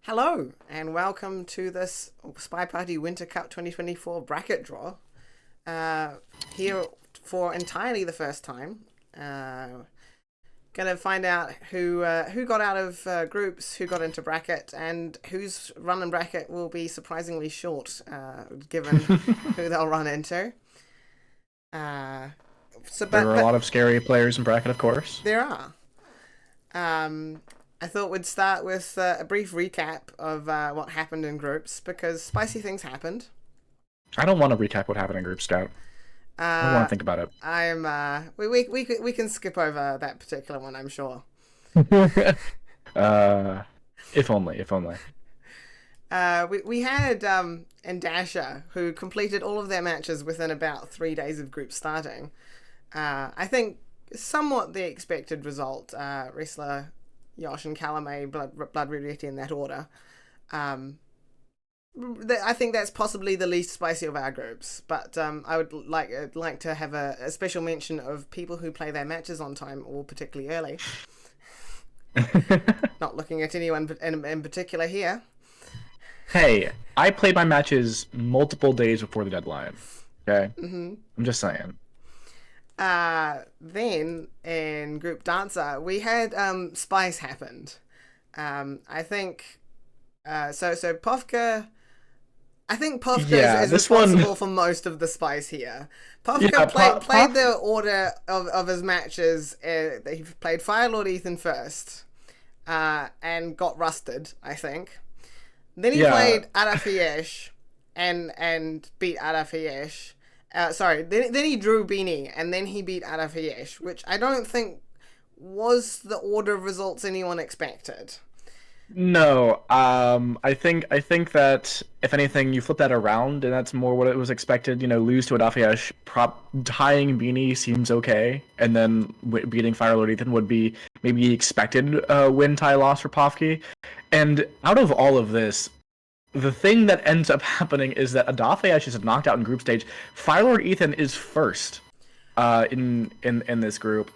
Hello, and welcome to this SpyParty Winter Cup 2024 bracket draw. Uh, Here for entirely the first time. Gonna find out who got out of groups, who got into bracket, and whose run in bracket will be surprisingly short, given who they'll run into. Uh, There are a lot of scary players in bracket, of course. there are. I thought we'd start with a brief recap of what happened in groups because spicy things happened. I don't want to recap what happened in Group Scout. I don't want to think about it. We can skip over that particular one, I'm sure. If only, if only. We had Dasha, who completed all of their matches within about 3 days of group starting. I think somewhat the expected result. Wrestler Yosh and Calumet, Blood Red Yeti in that order. I think that's possibly the least spicy of our groups, but I would like to have a special mention of people who play their matches on time or particularly early. Not looking at anyone in particular here. Hey, I played my matches multiple days before the deadline. Okay? Mm-hmm. I'm just saying. Then in Group Dancer, we had spice happened. I think so Povka. I think Povka is responsible for most of the spice here. Povka played the order of his matches. He played Firelord Ethan first, and got rusted, I think. Then he played Arafiesh and beat Arafiesh. Then he drew Beanie, and then he beat Arafiesh, which I don't think was the order of results anyone expected. No, I think that if anything, you flip that around, and that's more what it was expected. You know, lose to Adafiash, tying Beanie seems okay, and then beating Firelord Ethan would be maybe the expected win tie loss for Pofke. And out of all of this, the thing that ends up happening is that Adafiash is knocked out in group stage. Firelord Ethan is first in this group,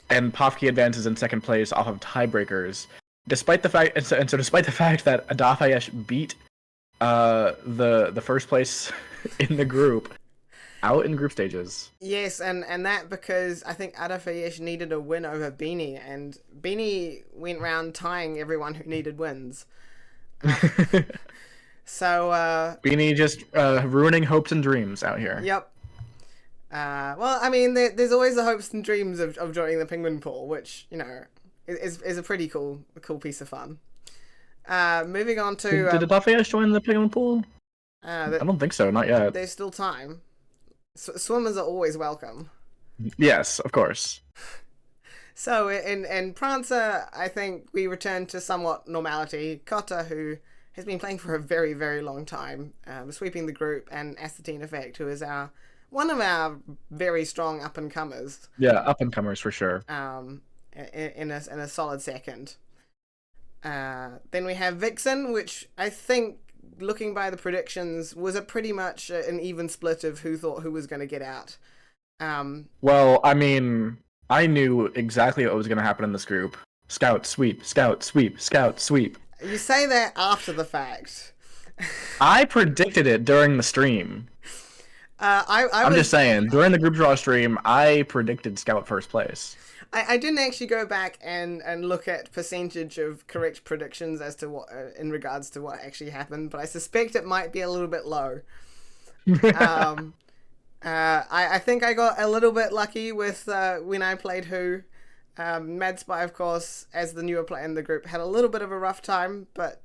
and Pofke advances in second place off of tiebreakers. Despite the fact, despite the fact that Adafiash beat the first place in the group out in group stages. Yes, and that because I think Adafiash needed a win over Beanie, and Beanie went round tying everyone who needed wins. So Beanie just ruining hopes and dreams out here. Yep. Well, I mean, there's always the hopes and dreams of joining the Penguin Pool, which, you know, is a pretty cool piece of fun. Moving on to... Did Adafiash join the Penguin Pool? I don't think so, not yet. There's still time. Swimmers are always welcome. Yes, of course. So in Prancer, I think we return to somewhat normality. Kota, who has been playing for a very, very long time, sweeping the group, and Ascertain Effect, who is one of our very strong up-and-comers. Yeah, up-and-comers for sure. In a solid second. Then we have Vixen, which I think, looking by the predictions, was a pretty much an even split of who thought who was going to get out. Well, I mean, I knew exactly what was going to happen in this group. Scout, sweep, scout, sweep, scout, sweep. You say that after the fact. I predicted it during the stream. I'm just saying, during the group draw stream, I predicted Scout first place. I didn't actually go back and look at percentage of correct predictions as to what in regards to what actually happened, but I suspect it might be a little bit low. I think I got a little bit lucky with when I played who. Mad Spy, of course, as the newer player in the group, had a little bit of a rough time, but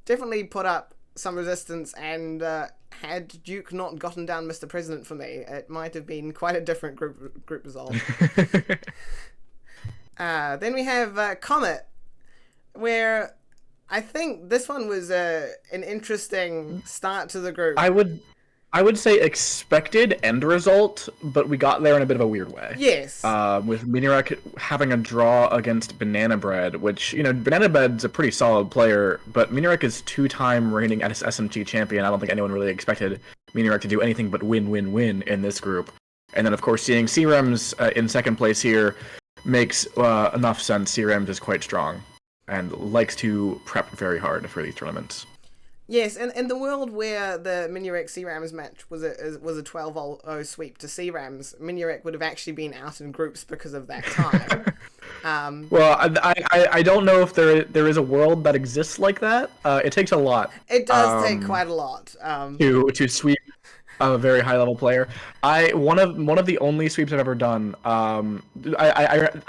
definitely put up some resistance, and had Duke not gotten down Mr. President for me, it might have been quite a different group result. Then we have Comet, where I think this one was an interesting start to the group. I would say expected end result, but we got there in a bit of a weird way. Yes. With Minirek having a draw against Banana Bread, which, you know, Banana Bread's a pretty solid player, but Minirek is two-time reigning SMT champion. I don't think anyone really expected Minirek to do anything but win in this group. And then, of course, seeing CREMS in second place here makes enough sense. CREMS is quite strong. and likes to prep very hard for these tournaments. Yes, and in the world where the Minurek C-Rams match was a 12-0 sweep to C-Rams, Minurek would have actually been out in groups because of that tie. Well, I don't know if there is a world that exists like that. It takes a lot. It does take quite a lot to sweep a very high level player. One of the only sweeps I've ever done. I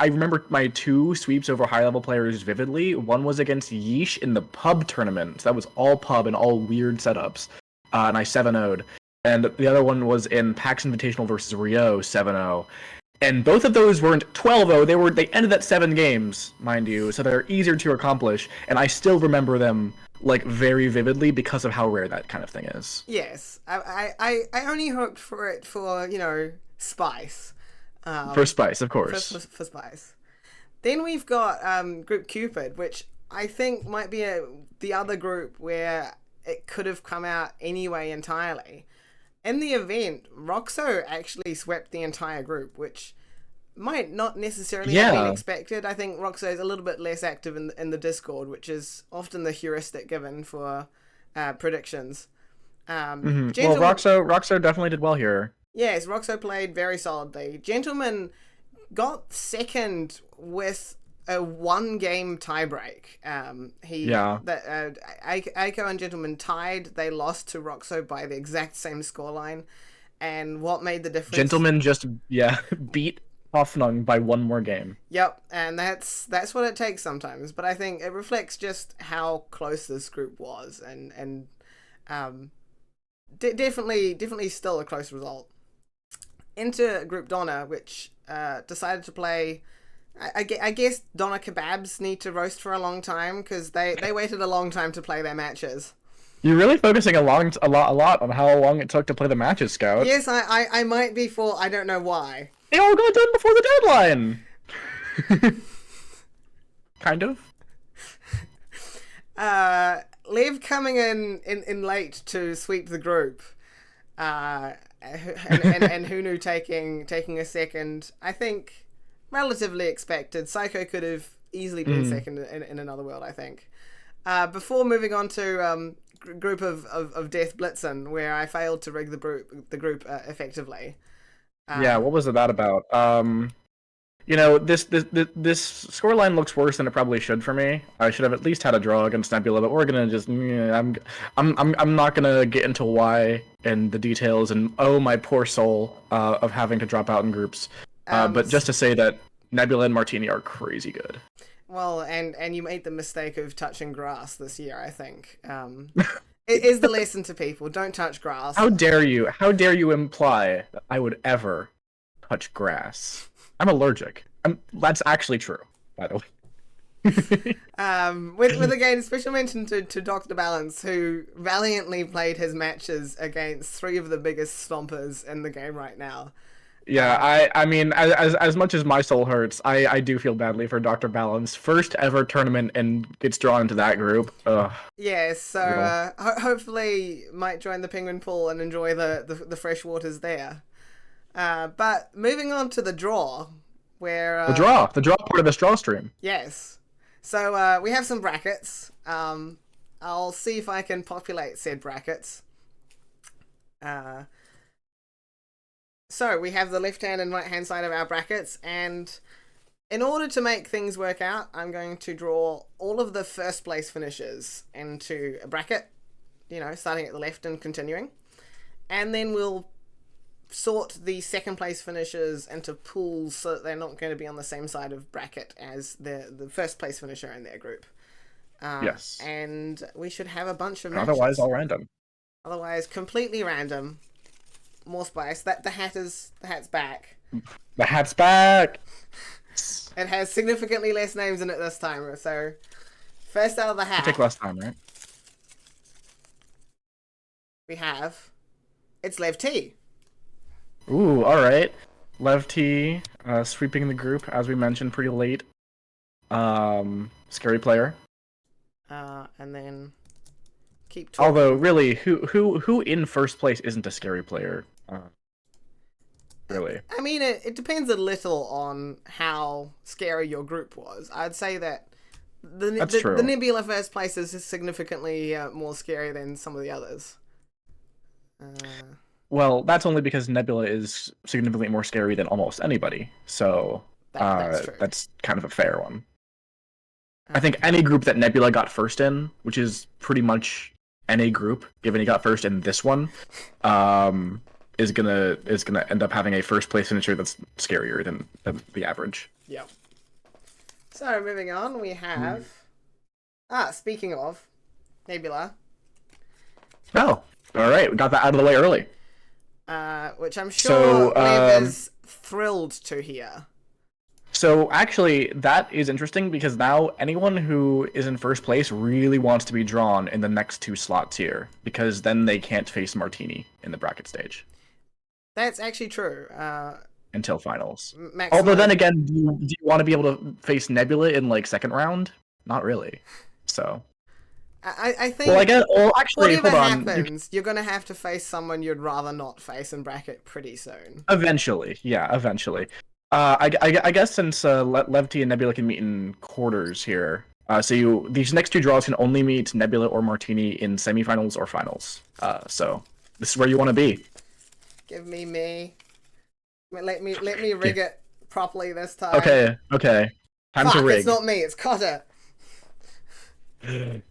remember my 2 sweeps over high level players vividly. One was against Yeesh in the pub tournament. So that was all pub and all weird setups, and I 7-0'd. And the other one was in PAX Invitational versus Rio 7-0. And both of those weren't 12-0. They ended at 7 games, mind you, so they're easier to accomplish. And I still remember them like very vividly because of how rare that kind of thing is. Yes, I only hoped for it for Spice. For Spice, of course. For Spice. Then we've got Group Cupid, which I think might be the other group where it could have come out anyway entirely. In the event, Roxo actually swept the entire group, which might not necessarily have been expected. I think Roxo is a little bit less active in the Discord, which is often the heuristic given for predictions. Well, Roxo definitely did well here. Yes, Roxo played very solidly. Gentleman got second with a 1-game tiebreak. Aiko and Gentleman tied. They lost to Roxo by the exact same scoreline. And what made the difference? Gentleman just beat Hoffnung by 1 more game. Yep, and that's what it takes sometimes. But I think it reflects just how close this group was, and definitely still a close result. Into Group Donna, which decided to play. I guess Donna Kebabs need to roast for a long time because they waited a long time to play their matches. You're really focusing a lot on how long it took to play the matches, Scout. Yes, I might be for I don't know why. They all got done before the deadline. Kind of. Lev coming in late to sweep the group. And Hunu taking a second. I think relatively expected. Psycho could have easily been second in another world, I think. Before moving on to group of Death Blitzen, where I failed to rig the group effectively. What was that about? This scoreline looks worse than it probably should for me. I should have at least had a draw against Nebula, but we're gonna just I'm not gonna get into why and the details and my poor soul of having to drop out in groups. But just to say that Nebula and Martini are crazy good. Well, and you made the mistake of touching grass this year, I think. It is the lesson to people: don't touch grass. How dare you? How dare you imply that I would ever touch grass? I'm allergic. That's actually true, by the way. With again, special mention to Dr. Balance, who valiantly played his matches against 3 of the biggest stompers in the game right now. Yeah, I mean, as much as my soul hurts, I do feel badly for Dr. Balance. First ever tournament and gets drawn into that group. Ugh. Yeah, so hopefully might join the penguin pool and enjoy the fresh waters there. But moving on to the draw, where the draw part of this draw stream. Yes, so we have some brackets. I'll see if I can populate said brackets. So we have the left hand and right hand side of our brackets, and in order to make things work out, I'm going to draw all of the first place finishers into a bracket, starting at the left and continuing, and then we'll sort the second place finishers into pools so that they're not going to be on the same side of bracket as the first place finisher in their group. Yes. And we should have a bunch of matches. Otherwise, all random. Otherwise, completely random. More spice. The hat's back. The hat's back. It has significantly less names in it this time. So, first out of the hat. Take less time, right? We have. It's Lev T. Ooh, all right. Lev T, sweeping the group as we mentioned, pretty late. Scary player. And then keep talking. Although, really, who in first place isn't a scary player? Really. I mean, it depends a little on how scary your group was. I'd say that That's true. The Nebula first place is significantly more scary than some of the others. Well, that's only because Nebula is significantly more scary than almost anybody. So that's true. That's kind of a fair one. I think any group that Nebula got first in, which is pretty much any group, given he got first in this one, is gonna end up having a first place finisher that's scarier than the average. Yep. So moving on, we have speaking of Nebula. Oh, all right, we got that out of the way early. Which I'm sure Lev is thrilled to hear. So actually, that is interesting because now anyone who is in first place really wants to be drawn in the next 2 slots here, because then they can't face Martini in the bracket stage. That's actually true. Until finals. Although then again, do you want to be able to face Nebula in like second round? Not really. So. I think. Well, actually, whatever hold on. happens, you're gonna have to face someone you'd rather not face in bracket pretty soon. Eventually, yeah, eventually. I guess since Levty and Nebula can meet in quarters here, so these next 2 draws can only meet Nebula or Martini in semifinals or finals. So this is where you want to be. Give me. Let me rig it properly this time. Okay. Time to rig. It's not me. It's Cotter. It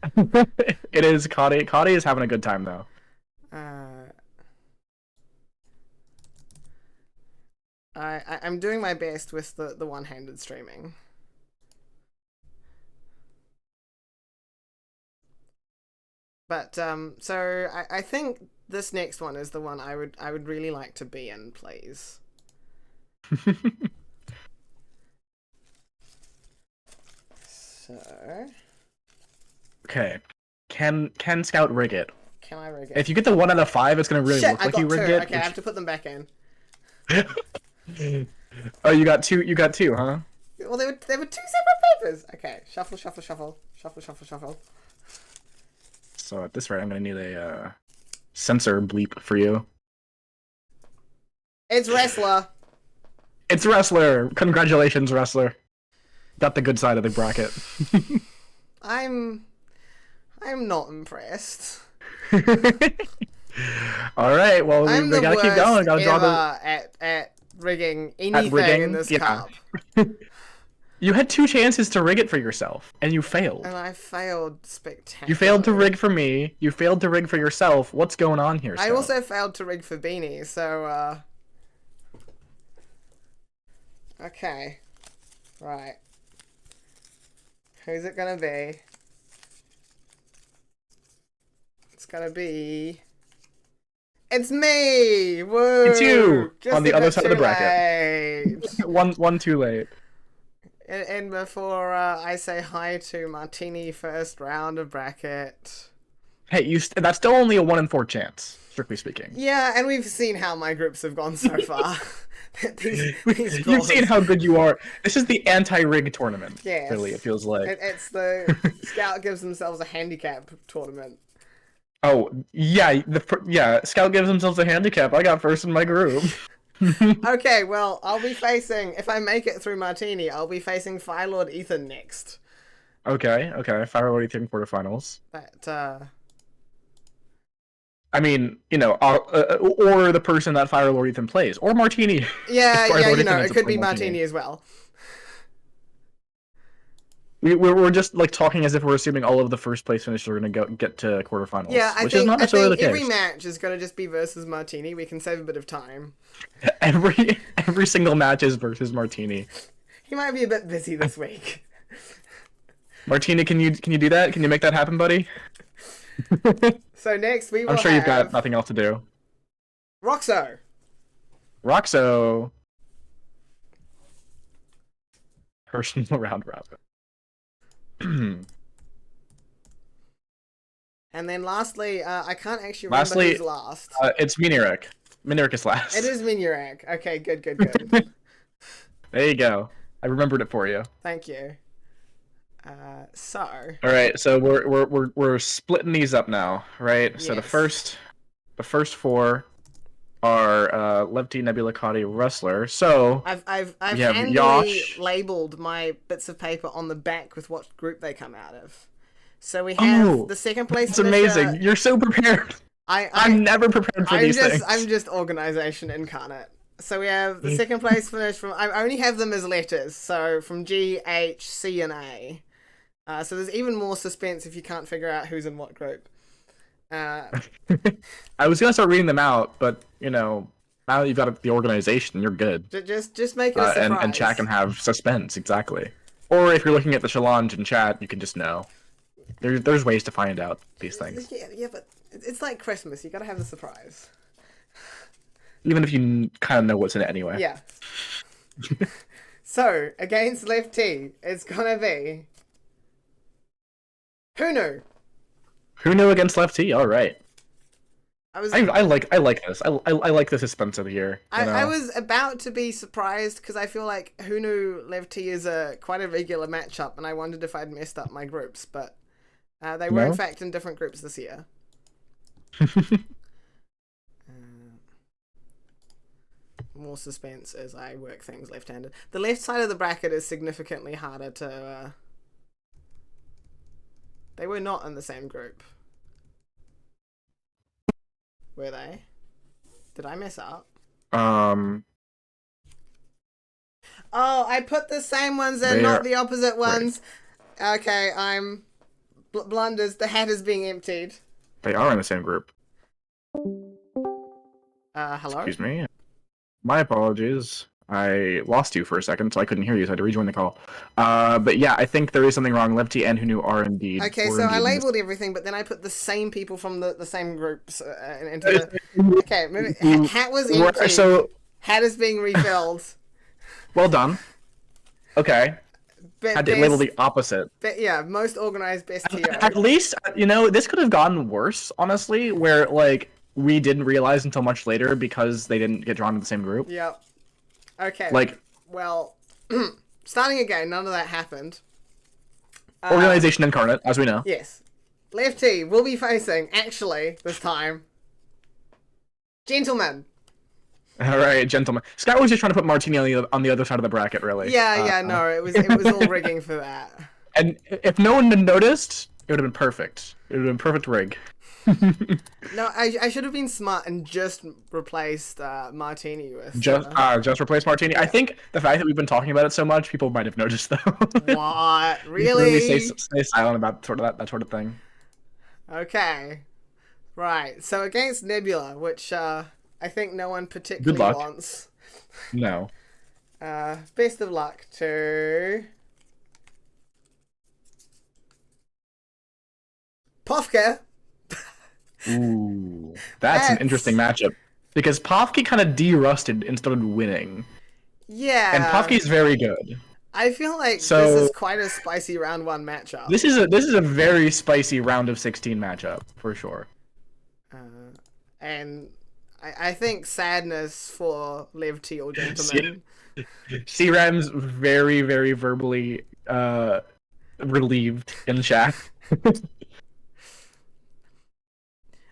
is Cotty. Cotty is having a good time though. I'm doing my best with the one-handed streaming. But so I think this next one is the one I would really like to be in, please. So. Okay. Can Scout rig it? Can I rig it? If you get the 1 out of 5, it's gonna really look like you rigged it. Okay, I have to put them back in. Oh, you got 2. You got 2, huh? Well, they were 2 separate papers. Okay, shuffle. So at this rate, I'm gonna need a censor bleep for you. It's Wrestler. It's Wrestler. Congratulations, Wrestler. Got the good side of the bracket. I'm not impressed. All right, well we gotta keep going. Gotta draw at rigging anything in this cup. You had 2 chances to rig it for yourself, and you failed. And I failed spectacularly. You failed to rig for me. You failed to rig for yourself. What's going on here? I also failed to rig for Beanie. So okay, right. Who's it gonna be? It's gonna be. It's me! Woo! It's you! Just on the other side of the bracket. one too late. And before I say hi to Martini first round of bracket. Hey, that's still only a 1 in 4 chance, strictly speaking. Yeah, and we've seen how my groups have gone so far. You've seen how good you are. This is the anti-rig tournament. Yes. Really, it feels like. It's the Scout gives themselves a handicap tournament. Oh, yeah, Scout gives themselves a handicap. I got first in my group. Okay, well, I'll be facing, if I make it through Martini, I'll be facing Fire Lord Ethan next. Okay, Fire Lord Ethan quarterfinals. But, I mean, or the person that Fire Lord Ethan plays, or Martini. Yeah, it could be Martini as well. We're just like talking as if we're assuming all of the first place finishers are gonna get to quarterfinals. Yeah, I think is not necessarily the case. Every match is gonna just be versus Martini. We can save a bit of time. Every single match is versus Martini. He might be a bit busy this week. Martini, can you do that? Can you make that happen, buddy? So next we will I'm sure you've got nothing else to do. Roxo. Personal round robin. And then lastly, I can't actually remember who's last. It's Minirak. Minirak is last. It is Minirak. Okay, good. There you go. I remembered it for you. Thank you. So. All right, so we're splitting these up now, right? Yes. So the first 4 are Lefty, Nebula, Cotty, Wrestler. So I've we have handily Yosh. labeled my bits of paper on the back with what group they come out of. So we have the second place It's finisher. amazing. You're so prepared. I'm never prepared for these things. I'm just organization incarnate. So we have the second place finish from. I only have them as letters. So from G, H, C, and A. So there's even more suspense if you can't figure out who's in what group. I was gonna start reading them out, but now that you've got the organization, you're good. Just make it a surprise. And chat can have suspense, exactly. Or if you're looking at the challenge in chat, you can just know. There's ways to find out these things. Yeah, but it's like Christmas. You gotta have the surprise. Even if you kind of know what's in it anyway. Yeah. So, against Lefty, it's gonna be... Who knew? Who knew against Lefty? All right. I like this. I like the suspense of here. I was about to be surprised because I feel like Who knew Lefty is quite a regular matchup, and I wondered if I'd messed up my groups, but they were in fact in different groups this year. More suspense as I work things left-handed. The left side of the bracket is significantly harder to... They were not in the same group. Were they? Did I mess up? Oh, I put the same ones in, not the opposite ones. Right. Okay, I'm... blunders. The hat is being emptied. They are in the same group. Hello? Excuse me. My apologies. I lost you for a second, so I couldn't hear you, so I had to rejoin the call. But yeah, I think there is something wrong. Lefty and Who knew are indeed. Okay, so I labeled everything, but then I put the same people from the same groups into the... Okay, maybe... Hat was empty. So... Hat is being refilled. Well done. Okay. Had to label the opposite. But yeah, most organized, best hero. At least, this could have gone worse, honestly, where, like, we didn't realize until much later because they didn't get drawn to the same group. Yep. Okay. Like, well, starting again, none of that happened. Organization incarnate, as we know. Yes. Lefty will be facing, actually, this time, Gentleman. All right, Gentleman. Scott was just trying to put Martini on the other side of the bracket, really. Yeah, no, it was all rigging for that. And if no one had noticed, it would have been perfect. It would have been perfect rig. No, I should have been smart and just replaced Martini with... Just replace Martini. Yeah. I think the fact that we've been talking about it so much, people might have noticed, though. What? Really? Stay silent about that sort of thing. Okay. Right, so against Nebula, which I think no one particularly wants. No. Best of luck to... Pofka. Ooh, that's an interesting matchup because Pofke kind of de-rusted and started winning. Yeah, and Pofke's very good. I feel like this is quite a spicy round 1 matchup. This is a very spicy round of 16 matchup for sure. And I think sadness for Levty or Gentleman. C-Ram's very, very verbally relieved in chat.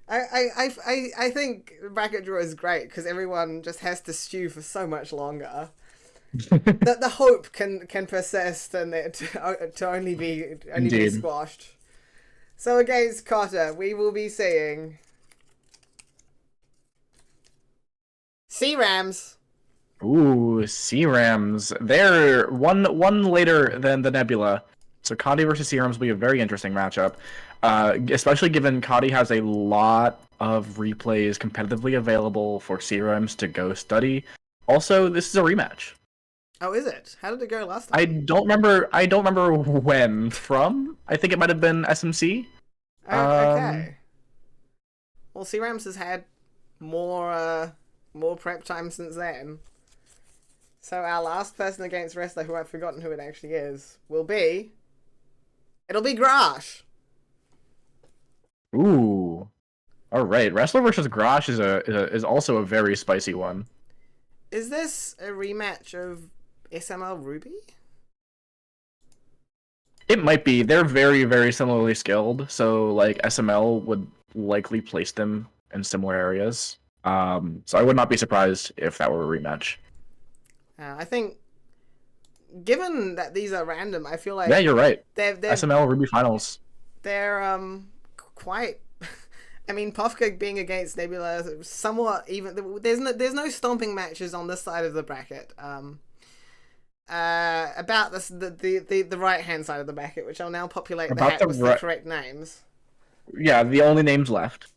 I think bracket draw is great because everyone just has to stew for so much longer. the hope can persist and to only be squashed. So against Cotter, we will be seeing C-Rams. Ooh, C-Rams. They're one later than the Nebula. So Cotty versus C-Rams will be a very interesting matchup. Especially given Cotty has a lot of replays competitively available for C-Rams to go study. Also, this is a rematch. Oh, is it? How did it go last time? I don't remember when from. I think it might have been SMC. Okay. Well, C-Rams has had more prep time since then. So our last person against Wrestler, who I've forgotten who it actually is, will be... It'll be Grash. Ooh. Alright, Wrestler versus Grash is also a very spicy one. Is this a rematch of SML Ruby? It might be. They're very, very similarly skilled, so like SML would likely place them in similar areas. So I would not be surprised if that were a rematch. I think, given that these are random, I feel like Yeah, you're right. They're SML Ruby finals. They're quite. I mean, Pofka being against Nebula, somewhat even. There's no stomping matches on this side of the bracket. About this the right hand side of the bracket, which I'll now populate the hat with the correct names. Yeah, the only names left.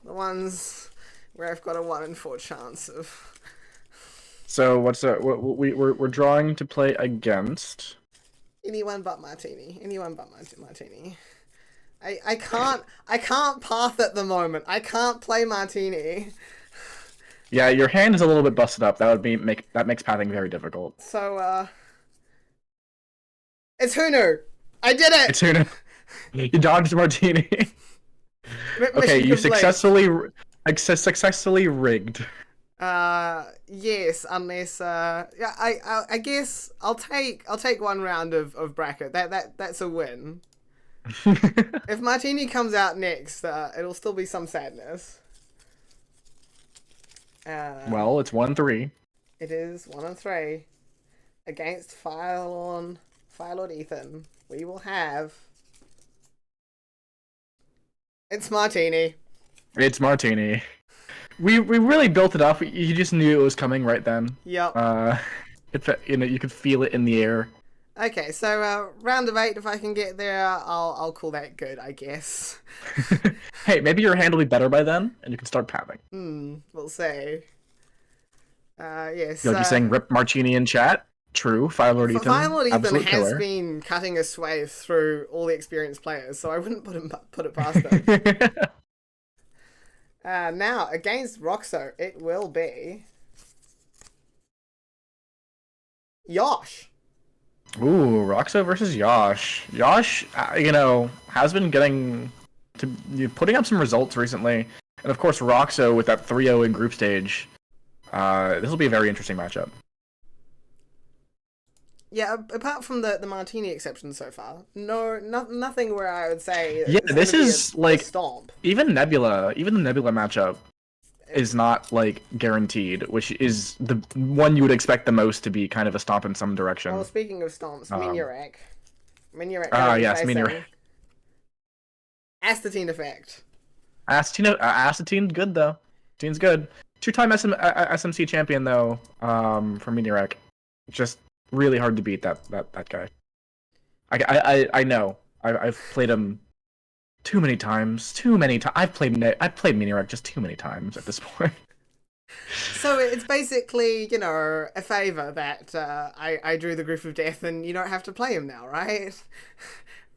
The ones where I've got a 1 in 4 chance of. So we're drawing to play against Anyone but Martini. Anyone but Martini. I can't path at the moment. I can't play Martini. Yeah, your hand is a little bit busted up. That makes pathing very difficult. So it's Hunu. I did it. It's Hunu. You dodged Martini. Okay, you successfully rigged. Yes, unless yeah, I guess I'll take 1 round of bracket. That's a win. If Martini comes out next, it'll still be some sadness. Well, it's 1-3. It is 1-3 against Firelord Ethan. We will have. It's Martini. It's Martini. We really built it up. You just knew it was coming right then. Yep. You could feel it in the air. Okay, so round of 8. If I can get there, I'll call that good, I guess. Hey, maybe your hand will be better by then, and you can start pathing. We'll see. Yes. You're saying rip Martini in chat. True. Firelord Ethan. Firelord Ethan has been cutting a swathe through all the experienced players, so I wouldn't put it past him. Now, against Roxo, it will be Yosh. Ooh, Roxo versus Yosh. Yosh, has been putting up some results recently. And of course, Roxo with that 3-0 in group stage. This will be a very interesting matchup. Yeah, apart from the Martini exception so far, nothing where I would say. Yeah, this is like stomp. Even the Nebula matchup is not like guaranteed, which is the one you would expect the most to be kind of a stomp in some direction. Well, speaking of stomps, Minirak. Yes, Minirak. Astatine effect. Astatine's good though. Astatine's good. 2-time SMC champion though. For Minirak, just really hard to beat that guy. I know. I've played him too many times. I've played Minirak just too many times at this point. So it's basically, a favor that I drew the Griff of Death and you don't have to play him now, right?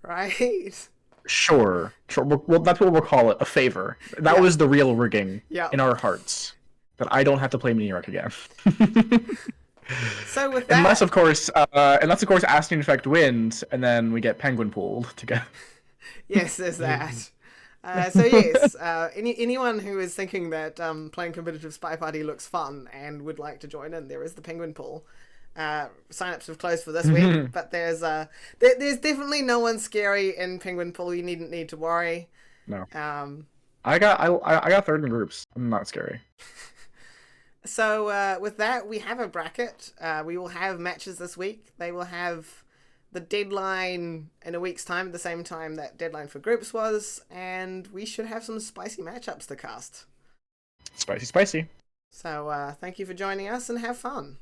Right? Sure. Well, that's what we'll call it, a favor. That was the real rigging in our hearts. That I don't have to play Minirak again. So with that... Unless, of course, Aston Effect wins, and then we get Penguin pooled together. Yes, there's that. So yes, anyone who is thinking that playing competitive SpyParty looks fun and would like to join in, there is the Penguin pool. Sign-ups have closed for this week, but there's definitely no one scary in Penguin pool. You needn't need to worry. No. I got third in groups. I'm not scary. So with that, we have a bracket. We will have matches this week. They will have the deadline in a week's time, at the same time that deadline for groups was, and we should have some spicy matchups to cast. Spicy. So thank you for joining us and have fun.